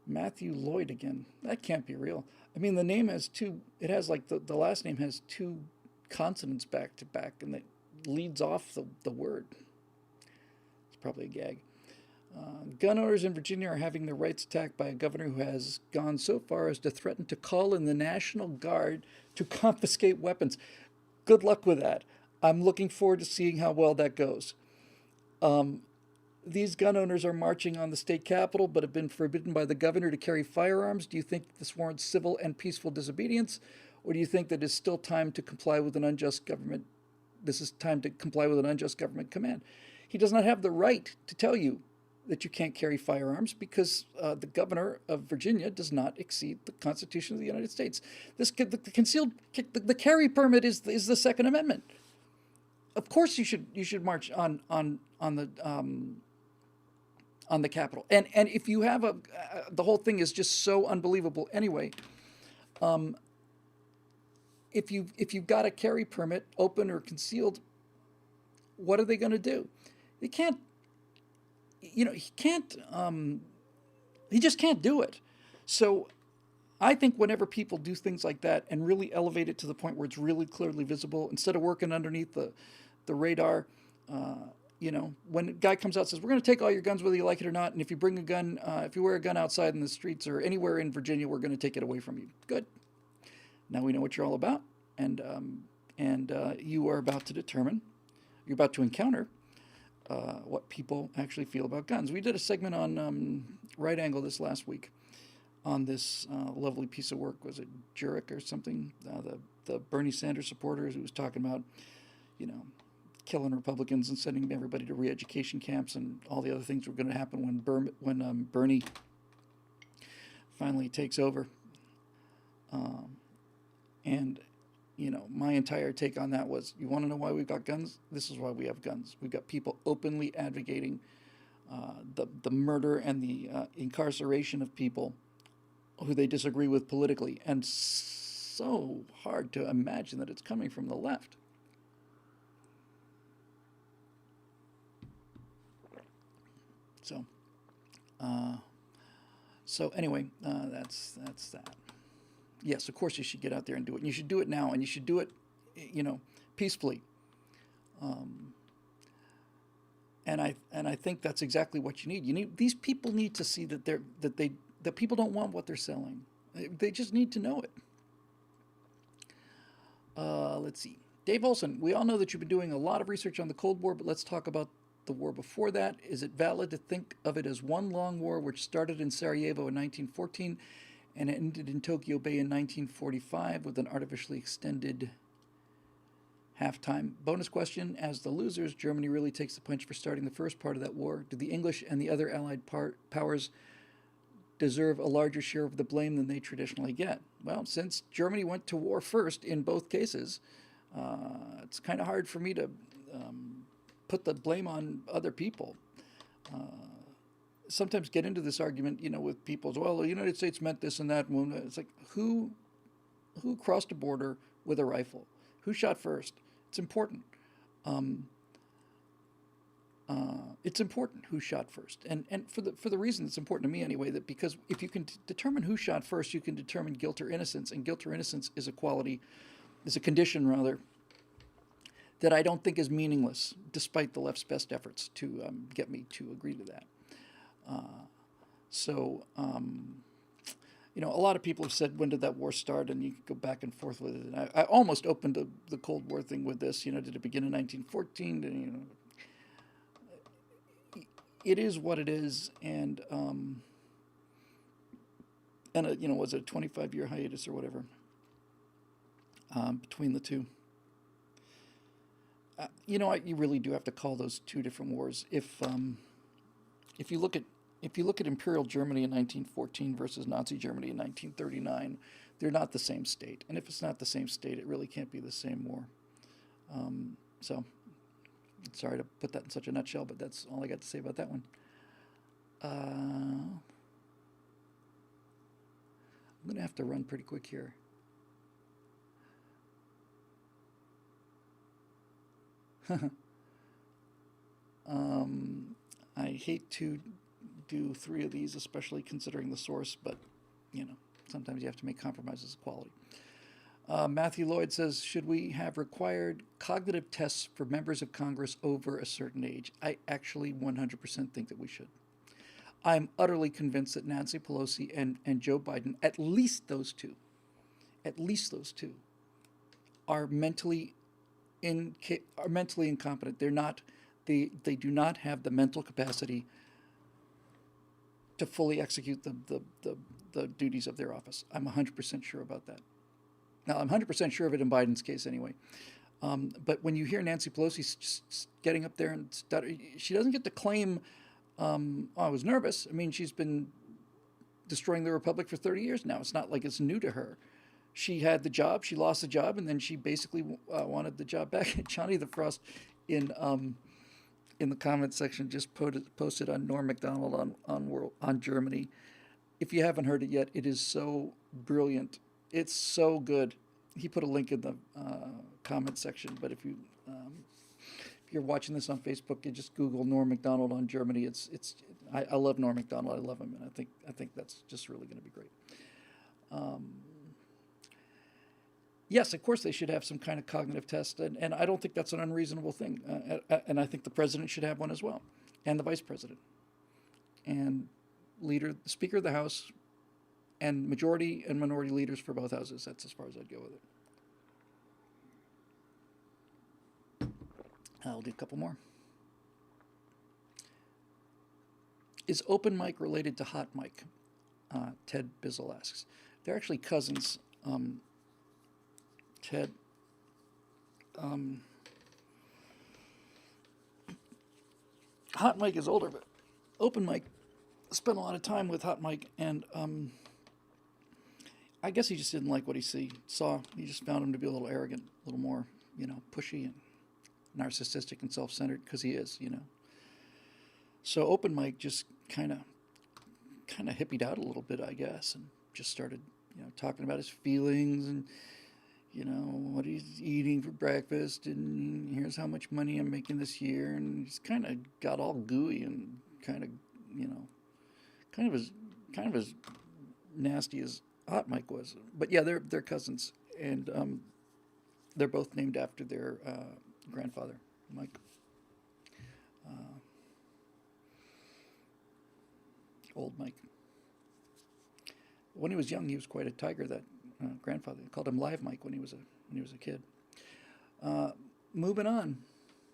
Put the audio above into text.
Matthew Lloyd again. That can't be real. I mean, the name has two. It has like the last name has two consonants back to back, and that leads off the word. It's probably a gag. Gun owners in Virginia are having their rights attacked by a governor who has gone so far as to threaten to call in the National Guard to confiscate weapons. Good luck with that. I'm looking forward to seeing how well that goes. These gun owners are marching on the state capitol but have been forbidden by the governor to carry firearms. Do you think this warrants civil and peaceful disobedience? Or do you think that it's still time to comply with an unjust government? This is time to comply with an unjust government command. He does not have the right to tell you that you can't carry firearms because the governor of Virginia does not exceed the Constitution of the United States. The carry permit is the Second Amendment. Of course, you should march on the Capitol. And if you have the whole thing is just so unbelievable anyway. If you've got a carry permit, open or concealed, what are they going to do? They can't. He can't. He just can't do it. So, I think whenever people do things like that and really elevate it to the point where it's really clearly visible, instead of working underneath the radar. When a guy comes out and says, we're going to take all your guns whether you like it or not, and if you bring a gun, if you wear a gun outside in the streets or anywhere in Virginia, we're going to take it away from you. Good. Now we know what you're all about, and you are about to determine, you're about to encounter what people actually feel about guns. We did a segment on Right Angle this last week on this lovely piece of work. Was it Jurek or something? The Bernie Sanders supporters who was talking about, killing Republicans and sending everybody to re-education camps and all the other things were going to happen when Bernie finally takes over. My entire take on that was, you want to know why we've got guns? This is why we have guns. We've got people openly advocating the murder and the incarceration of people who they disagree with politically. And so hard to imagine that it's coming from the left. So anyway, that's that. Yes, of course you should get out there and do it. And you should do it now, and you should do it, peacefully. And I think that's exactly what you need. These people need to see that people don't want what they're selling. They just need to know it. Let's see. Dave Olson, we all know that you've been doing a lot of research on the Cold War, but let's talk about the war before that. Is it valid to think of it as one long war which started in Sarajevo in 1914 and ended in Tokyo Bay in 1945 with an artificially extended halftime? Bonus question, as the losers, Germany really takes the punch for starting the first part of that war. Do the English and the other Allied powers deserve a larger share of the blame than they traditionally get? Well, since Germany went to war first in both cases, it's kind of hard for me to put the blame on other people. Sometimes get into this argument, with people. Well, the United States meant this and that. It's like, who crossed a border with a rifle? Who shot first? It's important. It's important who shot first, and for the reason it's important to me anyway, that because if you can determine who shot first, you can determine guilt or innocence, and guilt or innocence is a condition rather, that I don't think is meaningless, despite the left's best efforts to get me to agree to that. A lot of people have said, when did that war start? And you can go back and forth with it. And I almost opened the Cold War thing with this. Did it begin in 1914? It is what it is. And was it a 25-year hiatus or whatever between the two? You really do have to call those two different wars. If you look at Imperial Germany in 1914 versus Nazi Germany in 1939, they're not the same state. And if it's not the same state, it really can't be the same war. So, sorry to put that in such a nutshell, but that's all I got to say about that one. I'm going to have to run pretty quick here. I hate to do 3 of these, especially considering the source, but, sometimes you have to make compromises of quality. Matthew Lloyd says, should we have required cognitive tests for members of Congress over a certain age? I actually 100% think that we should. I'm utterly convinced that Nancy Pelosi and Joe Biden, at least those two, are mentally incompetent. They do not have the mental capacity to fully execute the duties of their office. I'm 100% sure about that. Now, I'm 100% sure of it in Biden's case anyway. But when you hear Nancy Pelosi just getting up there and she doesn't get to claim, I was nervous. I mean, she's been destroying the republic for 30 years now. It's not like it's new to her. She had the job, she lost the job, and then she basically wanted the job back. Johnny the Frost in the comment section just posted on Norm Macdonald on Germany. If you haven't heard it yet, it is so brilliant. It's so good. He put a link in the comment section, but if you're watching this on Facebook, you just Google Norm Macdonald on Germany. I love Norm Macdonald. I love him, and I think that's just really going to be great. Yes, of course they should have some kind of cognitive test, and I don't think that's an unreasonable thing. And I think the president should have one as well, and the vice president, and the Speaker of the House, and majority and minority leaders for both houses. That's as far as I'd go with it. I'll do a couple more. Is open mic related to hot mic? Ted Bizzle asks. They're actually cousins. Ted. Hot mic is older, but open mic spent a lot of time with hot mic, and I guess he just didn't like what he saw. He just found him to be a little arrogant, a little more, pushy and narcissistic and self-centered, because he is, So open mic just kind of hippied out a little bit, I guess, and just started, talking about his feelings and, what he's eating for breakfast, and here's how much money I'm making this year, and he's kind of got all gooey and kind of as nasty as Hot Mike was. But yeah, they're cousins, and they're both named after their grandfather, Mike. Old Mike. When he was young, he was quite a tiger. That grandfather, they called him Live Mike when he was a kid. Moving on.